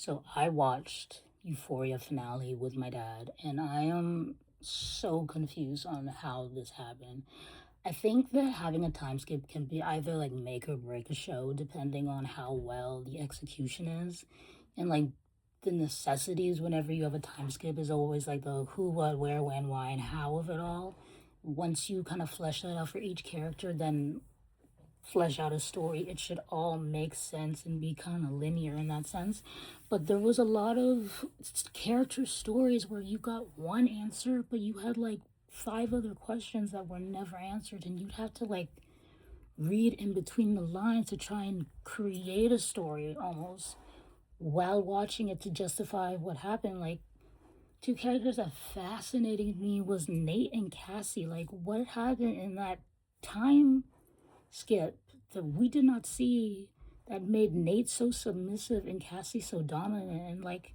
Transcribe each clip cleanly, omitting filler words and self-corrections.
So I watched Euphoria finale with my dad, and I am so confused on how this happened. I think that having a time skip can be either like make or break a show depending on how well the execution is. And like the necessities whenever you have a time skip is always like the who, what, where, when, why, and how of it all. Once you kind of flesh that out for each character, then flesh out a story, it should all make sense and be kind of linear in that sense. But there was a lot of character stories where you got one answer, but you had like five other questions that were never answered, and you'd have to like read in between the lines to try and create a story almost while watching it to justify what happened. Like, two characters that fascinated me was Nate and Cassie. Like, what happened in that time skip that we did not see that made Nate so submissive and Cassie so dominant? And like,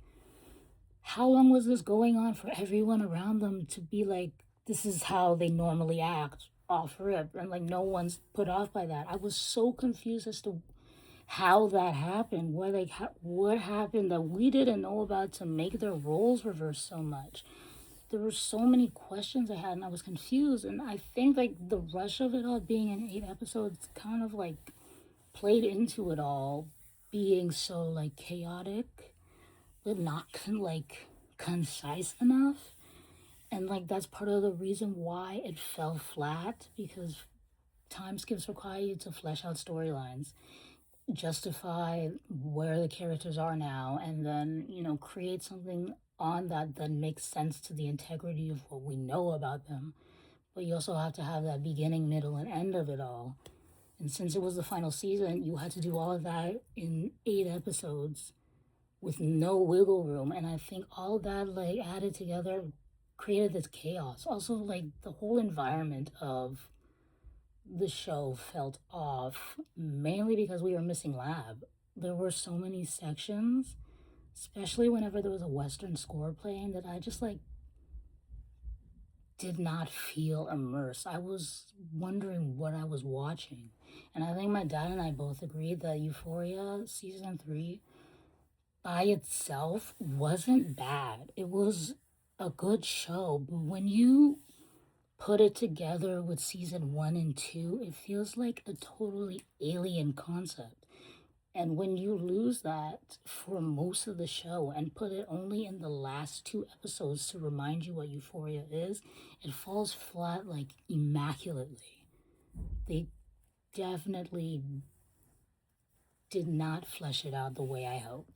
how long was this going on for everyone around them to be like, this is how they normally act off rip? And like, no one's put off by that. I was so confused as to how that happened. What happened that we didn't know about to make their roles reverse so much? There were so many questions I had, and I was confused. And I think like the rush of it all being in 8 episodes kind of like played into it all being so like chaotic, but not like concise enough. And like that's part of the reason why it fell flat, because time skips require you to flesh out storylines, justify where the characters are now, and then create something on that that makes sense to the integrity of what we know about them. But you also have to have that beginning, middle, and end of it all. And since it was the final season, you had to do all of that in 8 episodes with no wiggle room. And I think all that like added together created this chaos. Also, like the whole environment of the show felt off, mainly because we were missing Lab. There were so many sections, especially whenever there was a Western score playing, that I just like did not feel immersed. I was wondering what I was watching. And I think my dad and I both agreed that Euphoria season 3 by itself wasn't bad. It was a good show, but when you put it together with season 1 and 2, it feels like a totally alien concept. And when you lose that for most of the show and put it only in the last 2 episodes to remind you what Euphoria is, it falls flat like immaculately. They definitely did not flesh it out the way I hoped.